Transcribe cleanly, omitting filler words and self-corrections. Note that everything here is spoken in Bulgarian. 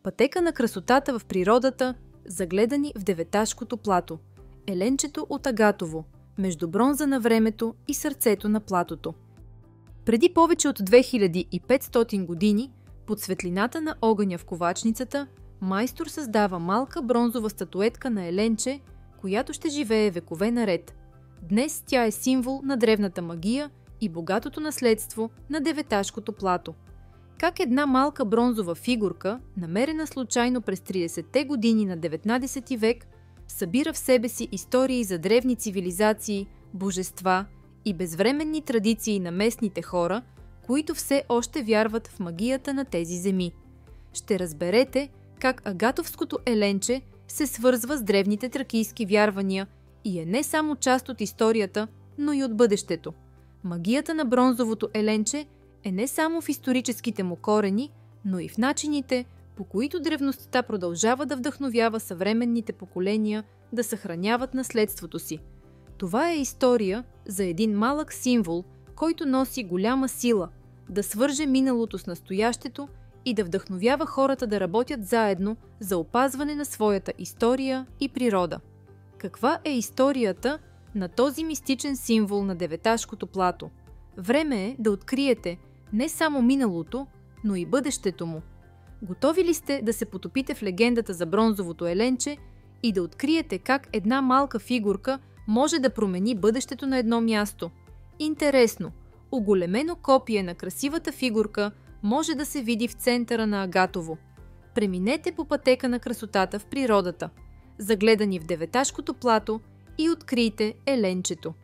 Пътека на красотата в природата, загледани в Деветашкото плато. Еленчето от Агатово, между бронза на времето и сърцето на платото. Преди повече от 2500 години, под светлината на огъня в ковачницата, майстор създава малка бронзова статуетка на Еленче, която ще живее векове наред. Днес тя е символ на древната магия и богатото наследство на Деветашкото плато. Как една малка бронзова фигурка, намерена случайно през 30-те години на 19 век, събира в себе си истории за древни цивилизации, божества и безвременни традиции на местните хора, които все още вярват в магията на тези земи. Ще разберете как агатовското еленче се свързва с древните тракийски вярвания и е не само част от историята, но и от бъдещето. Магията на бронзовото еленче е не само в историческите му корени, но и в начините, по които древността продължава да вдъхновява съвременните поколения да съхраняват наследството си. Това е история за един малък символ, който носи голяма сила, да свърже миналото с настоящето и да вдъхновява хората да работят заедно за опазване на своята история и природа. Каква е историята на този мистичен символ на Деветашкото плато? Време е да откриете не само миналото, но и бъдещето му. Готови ли сте да се потопите в легендата за бронзовото еленче и да откриете как една малка фигурка може да промени бъдещето на едно място? Интересно, оголемено копие на красивата фигурка може да се види в центъра на Агатово. Преминете по пътека на красотата в природата, загледани в Деветашкото плато, и открийте еленчето.